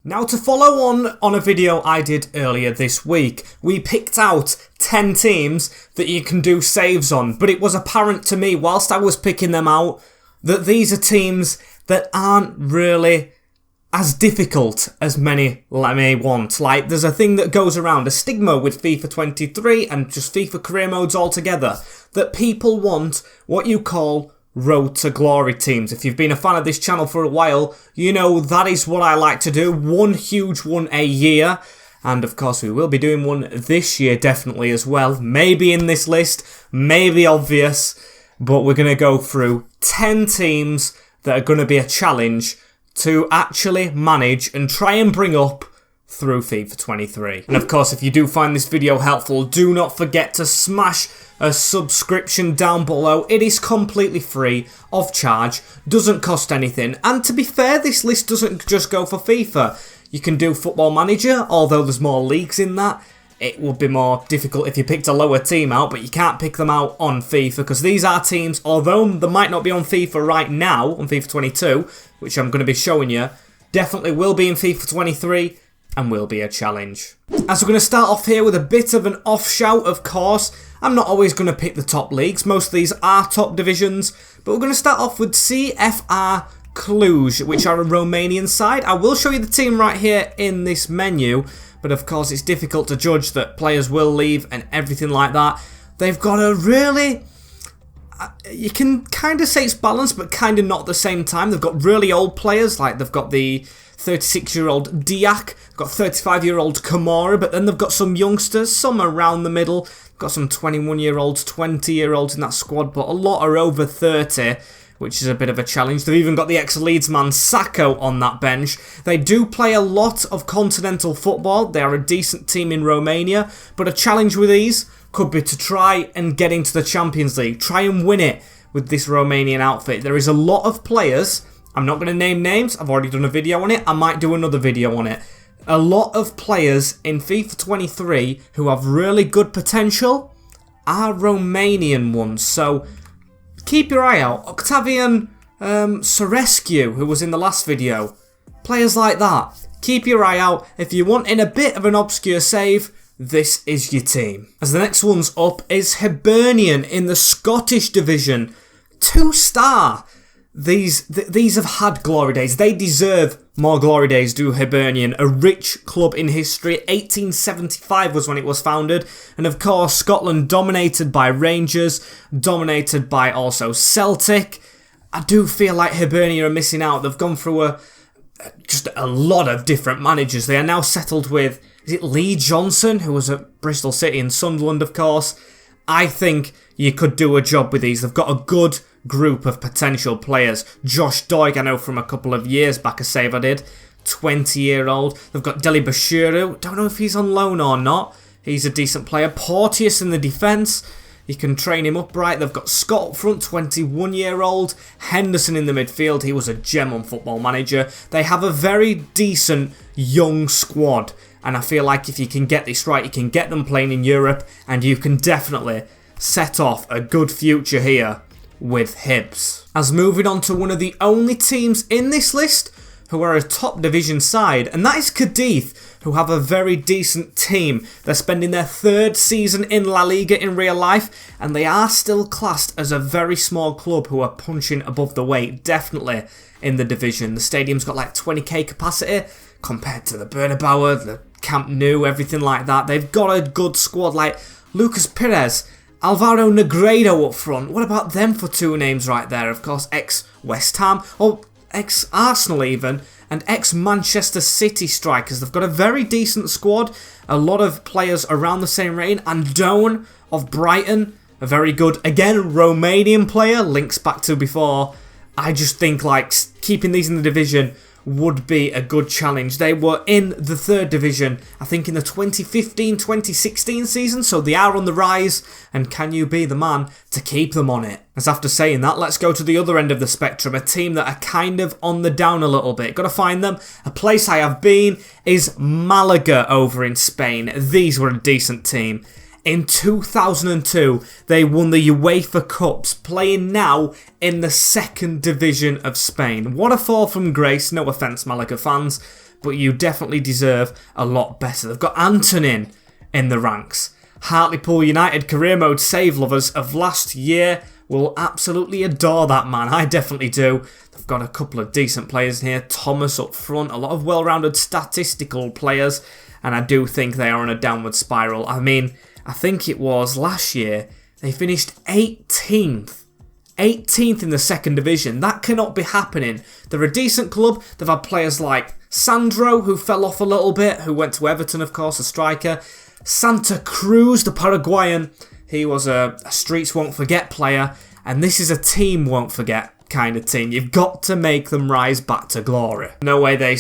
Now, to follow on a video I did earlier this week, we picked out 10 teams that you can do saves on, but it was apparent to me whilst I was picking them out that these are teams that aren't really as difficult as many may want. Like, there's a thing that goes around, a stigma with FIFA 23 and just FIFA career modes altogether, that people want what you call Road to Glory teams. If you've been a fan of this channel for a while, you know that is what I like to do. One huge one a year. And of course we will be doing one this year definitely as well. Maybe in this list, maybe obvious. But we're going to go through 10 teams that are going to be a challenge to actually manage and try and bring up through FIFA 23. And of course, if you do find this video helpful, do not forget to smash a subscription down below. It is completely free of charge, doesn't cost anything. And to be fair, this list doesn't just go for FIFA. You can do Football Manager, although there's more leagues in that. It would be more difficult if you picked a lower team out, but you can't pick them out on FIFA because these are teams, although they might not be on FIFA right now, on FIFA 22, which I'm going to be showing you, definitely will be in FIFA 23 and will be a challenge. As we're going to start off here with a bit of an off shout, of course. I'm not always going to pick the top leagues. Most of these are top divisions, but we're going to start off with CFR Cluj, which are a Romanian side. I will show you the team right here in this menu, but of course it's difficult to judge that players will leave and everything like that. They've got a really, you can kind of say it's balanced, but kind of not at the same time. They've got really old players, like they've got the 36-year-old Diak, got 35-year-old Kamara, but then they've got some youngsters, some around the middle. Got some 21-year-olds, 20-year-olds in that squad, but a lot are over 30, which is a bit of a challenge. They've even got the ex-Leeds man Sacco on that bench. They do play a lot of continental football. They are a decent team in Romania, but a challenge with these could be to try and get into the Champions League. Try and win it with this Romanian outfit. There is a lot of players. I'm not going to name names. I've already done a video on it. I might do another video on it. A lot of players in FIFA 23 who have really good potential are Romanian ones. So keep your eye out. Octavian Sorescu, who was in the last video. Players like that. Keep your eye out. If you want in a bit of an obscure save, this is your team. As the next one's up is Hibernian in the Scottish division. 2-star. These have had glory days. They deserve more glory days, do Hibernian. A rich club in history. 1875 was when it was founded. And of course, Scotland dominated by Rangers, dominated by also Celtic. I do feel like Hibernian are missing out. They've gone through just a lot of different managers. They are now settled with, is it Lee Johnson, who was at Bristol City and Sunderland, of course. I think you could do a job with these. They've got a good group of potential players. Josh Doig, I know from a couple of years back, a save I did. 20-year-old. They've got Deli Bashiru. Don't know if he's on loan or not. He's a decent player. Porteous in the defence. You can train him up right. They've got Scott up front, 21-year-old. Henderson in the midfield. He was a gem on Football Manager. They have a very decent young squad. And I feel like if you can get this right, you can get them playing in Europe. And you can definitely set off a good future here with Hibs. As moving on to one of the only teams in this list who are a top division side, and that is Cadiz, who have a very decent team. They're spending their third season in La Liga in real life, and they are still classed as a very small club who are punching above the weight, definitely in the division. The stadium's got like 20k capacity compared to the Bernabeu, the Camp Nou, everything like that. They've got a good squad like Lucas Perez, Alvaro Negredo up front. What about them for two names right there? Of course, ex-West Ham, or ex-Arsenal even, and ex-Manchester City strikers. They've got a very decent squad. A lot of players around the same rating. Andone of Brighton, a very good, again, Romanian player, links back to before. I just think like keeping these in the division would be a good challenge. They were in the third division, I think in the 2015-2016 season, so they are on the rise, and can you be the man to keep them on it? As after saying that, let's go to the other end of the spectrum, a team that are kind of on the down a little bit. Got to find them. A place I have been is Malaga over in Spain. These were a decent team. In 2002, they won the UEFA Cups, playing now in the second division of Spain. What a fall from grace, no offence Malaga fans, but you definitely deserve a lot better. They've got Antonin in the ranks. Hartlepool United career mode save lovers of last year will absolutely adore that man. I definitely do. They've got a couple of decent players in here. Thomas up front, a lot of well-rounded statistical players, and I do think they are on a downward spiral. I mean, I think it was last year they finished 18th. 18th in the second division. That cannot be happening. They're a decent club. They've had players like Sandro, who fell off a little bit, who went to Everton, of course, a striker. Santa Cruz, the Paraguayan, he was a streets won't forget player, and this is a team won't forget kind of team. You've got to make them rise back to glory. No way they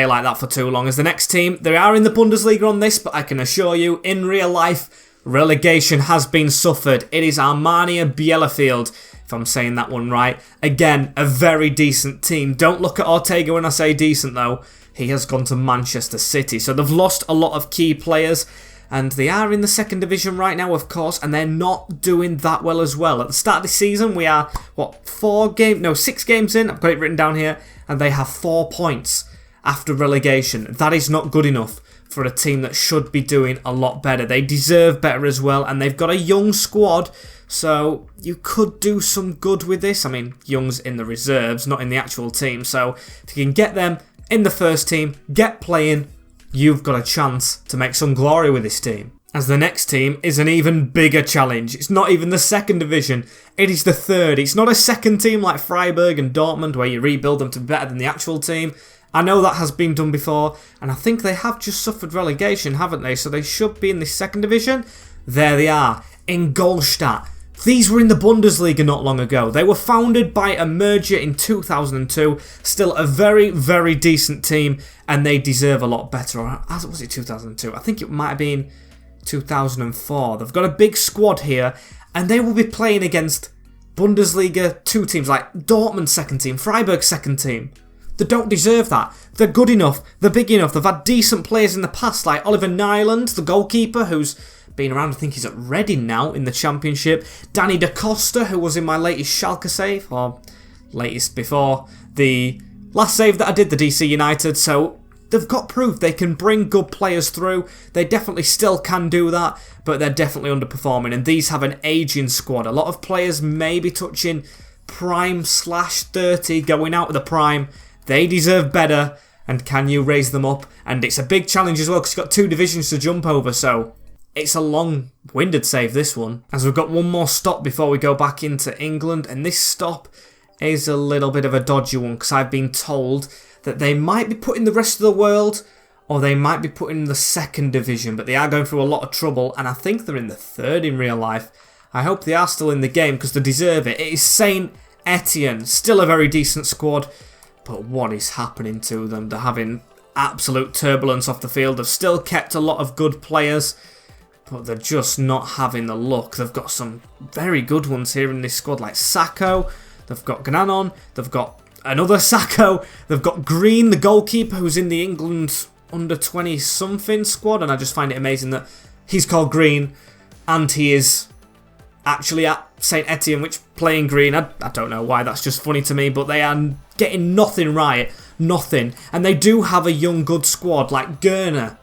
like that for too long. As the next team, they are in the Bundesliga on this, but I can assure you, in real life, relegation has been suffered. It is Armania Bielefeld, if I'm saying that one right. Again, a very decent team. Don't look at Ortega when I say decent, though. He has gone to Manchester City, so they've lost a lot of key players. And they are in the second division right now, of course, and they're not doing that well as well. At the start of the season, we are, 6 games in, I've got it written down here, and they have 4 points after relegation. That is not good enough for a team that should be doing a lot better. They deserve better as well, and they've got a young squad, so you could do some good with this. I mean, Young's in the reserves, not in the actual team, so if you can get them in the first team, get playing, you've got a chance to make some glory with this team. As the next team is an even bigger challenge. It's not even the second division, it is the third. It's not a second team like Freiburg and Dortmund where you rebuild them to be better than the actual team. I know that has been done before, and I think they have just suffered relegation, haven't they? So they should be in the second division. There they are, Ingolstadt. These were in the Bundesliga not long ago. They were founded by a merger in 2002. Still a very, very decent team, and they deserve a lot better. Or was it 2002? I think it might have been 2004. They've got a big squad here, and they will be playing against Bundesliga 2 teams like Dortmund second team, Freiburg second team. They don't deserve that. They're good enough. They're big enough. They've had decent players in the past, like Oliver Nyland, the goalkeeper, who's been around. I think he's at Reading now in the Championship. Danny Da Costa, who was in my latest Schalke save, or latest before the last save that I did, the DC United. So they've got proof they can bring good players through. They definitely still can do that, but they're definitely underperforming. And these have an ageing squad. A lot of players may be touching prime/30, going out of the prime. They deserve better, and can you raise them up? And it's a big challenge as well, because you've got 2 divisions to jump over, so it's a long-winded save, this one. As we've got one more stop before we go back into England, and this stop is a little bit of a dodgy one, because I've been told that they might be putting the rest of the world, or they might be putting the second division, but they are going through a lot of trouble, and I think they're in the third in real life. I hope they are still in the game, because they deserve it. It is Saint Etienne, still a very decent squad, but what is happening to them? They're having absolute turbulence off the field. They've still kept a lot of good players, but they're just not having the luck. They've got some very good ones here in this squad, like Sacco. They've got Gnanon. They've got another Sacco. They've got Green, the goalkeeper, who's in the England under 20-something squad, and I just find it amazing that he's called Green, and he is actually at Saint Etienne, which playing Green, I don't know why, that's just funny to me, but they are getting nothing right, nothing. And they do have a young good squad like Gerner,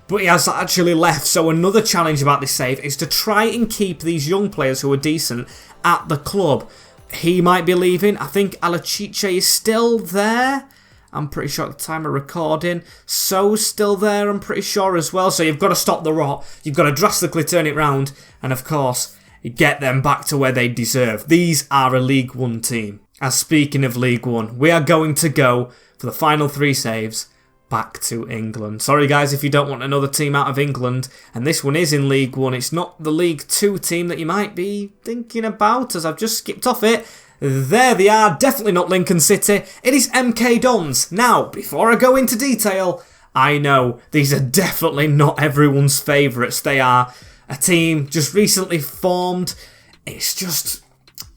but he has actually left. So another challenge about this save is to try and keep these young players who are decent at the club. He might be leaving. I think Alachiche is still there. I'm pretty sure at the time of recording. So's still there, I'm pretty sure as well. So you've got to stop the rot. You've got to drastically turn it round. And of course, get them back to where they deserve. These are a League One team. As speaking of League One, we are going to go for the final 3 saves back to England. Sorry guys if you don't want another team out of England, and this one is in League One. It's not the League 2 team that you might be thinking about, as I've just skipped off it. There they are, definitely not Lincoln City. It is MK Dons. Now, before I go into detail, I know these are definitely not everyone's favourites. They are a team just recently formed. It's just,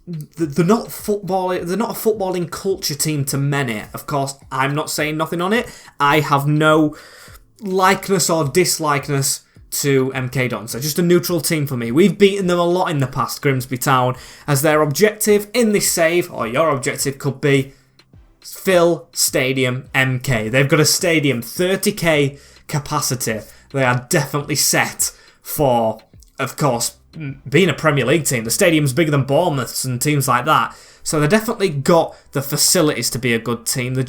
they're not footballing. They're not a footballing culture team to many. Of course, I'm not saying nothing on it. I have no likeness or dislikeness to MK Dons. They're just a neutral team for me. We've beaten them a lot in the past, Grimsby Town, as their objective in this save, or your objective could be, Phil Stadium MK. They've got a stadium, 30k capacity. They are definitely set for, of course, being a Premier League team. The stadium's bigger than Bournemouth's and teams like that. So they definitely got the facilities to be a good team. They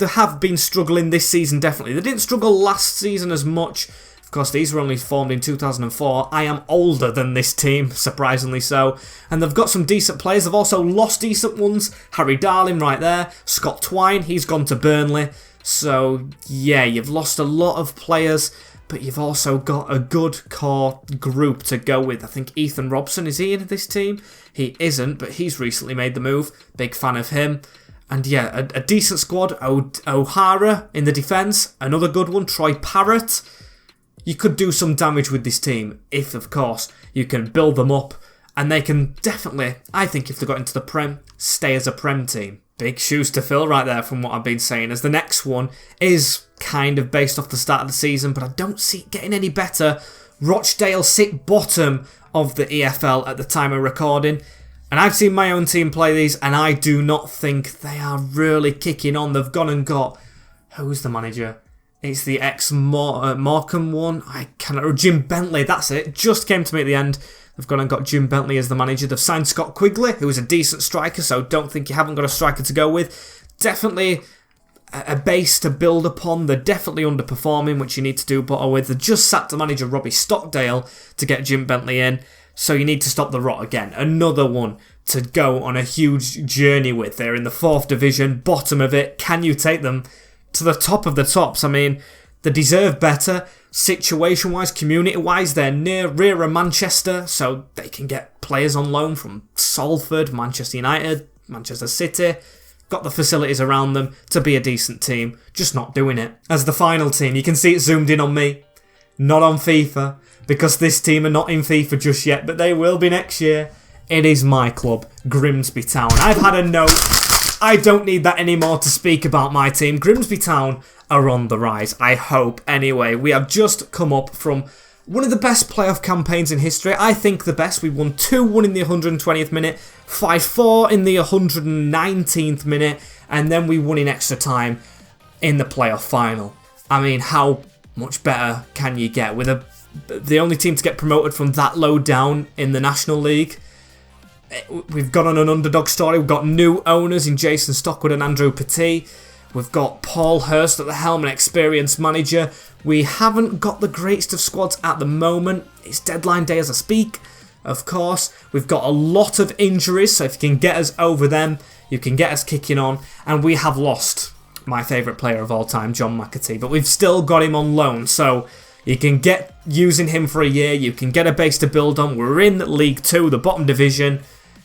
have been struggling this season, definitely. They didn't struggle last season as much. Of course, these were only formed in 2004. I am older than this team, surprisingly so. And they've got some decent players. They've also lost decent ones. Harry Darling right there. Scott Twine, he's gone to Burnley. So, yeah, you've lost a lot of players, but you've also got a good core group to go with. I think Ethan Robson, is he in this team? He isn't, but he's recently made the move. Big fan of him. And yeah, a decent squad. O'Hara in the defence, another good one. Troy Parrott. You could do some damage with this team if, of course, you can build them up. And they can definitely, I think if they got into the Prem, stay as a Prem team. Big shoes to fill right there from what I've been saying, as the next one is kind of based off the start of the season, but I don't see it getting any better. Rochdale sit bottom of the EFL at the time of recording. And I've seen my own team play these, and I do not think they are really kicking on. They've gone and got... Who's the manager? It's the ex-Morecambe one. I cannot... Jim Bentley, that's it. Just came to me at the end. They've gone and got Jim Bentley as the manager. They've signed Scott Quigley, who is a decent striker, so don't think you haven't got a striker to go with. Definitely a base to build upon. They're definitely underperforming, which you need to do better with. They just sacked the manager Robbie Stockdale to get Jim Bentley in, so you need to stop the rot again. Another one to go on a huge journey with. They're in the 4th division, bottom of it. Can you take them to the top of the tops? I mean, they deserve better. Situation-wise, community-wise, they're rear of Manchester, so they can get players on loan from Salford, Manchester United, Manchester City. Got the facilities around them to be a decent team, just not doing it. As the final team, you can see it zoomed in on me, not on FIFA, because this team are not in FIFA just yet, but they will be next year. It is my club, Grimsby Town. I've had a note. I don't need that anymore to speak about my team. Grimsby Town are on the rise, I hope. Anyway, we have just come up from one of the best playoff campaigns in history. I think the best. We won 2-1 in the 120th minute, 5-4 in the 119th minute, and then we won in extra time in the playoff final. I mean, how much better can you get? With the only team to get promoted from that low down in the National League. We've gone on an underdog story. We've got new owners in Jason Stockwood and Andrew Petit. We've got Paul Hurst at the helm, an experienced manager. We haven't got the greatest of squads at the moment. It's deadline day as I speak, of course. We've got a lot of injuries, so if you can get us over them, you can get us kicking on. And we have lost my favourite player of all time, John McAtee. But we've still got him on loan, so you can get using him for a year. You can get a base to build on. We're in League 2, the bottom division.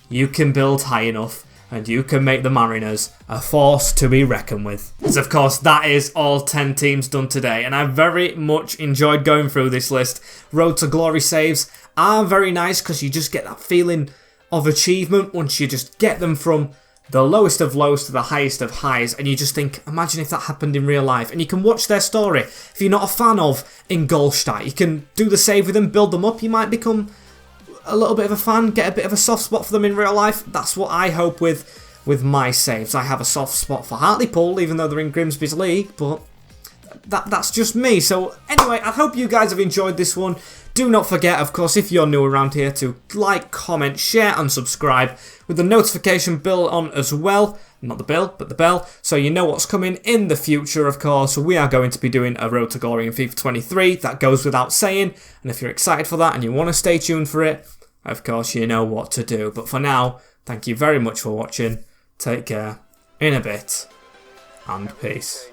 You can build high enough, and you can make the Mariners a force to be reckoned with. So of course, that is all 10 teams done today, and I very much enjoyed going through this list. Road to Glory saves are very nice because you just get that feeling of achievement once you just get them from the lowest of lows to the highest of highs, and you just think, imagine if that happened in real life. And you can watch their story. If you're not a fan of Ingolstadt, you can do the save with them, build them up. You might become a little bit of a fan, get a bit of a soft spot for them in real life. That's what I hope with my saves. I have a soft spot for Hartlepool, even though they're in Grimsby's league, but that's just me. So anyway, I hope you guys have enjoyed this one. Do not forget, of course, if you're new around here, to like, comment, share and subscribe with the notification bell on as well. Not the bill, but the bell, so you know what's coming in the future, of course. We are going to be doing a Road to Glory in FIFA 23. That goes without saying, and if you're excited for that and you want to stay tuned for it, of course you know what to do. But for now, thank you very much for watching. Take care, in a bit, and peace.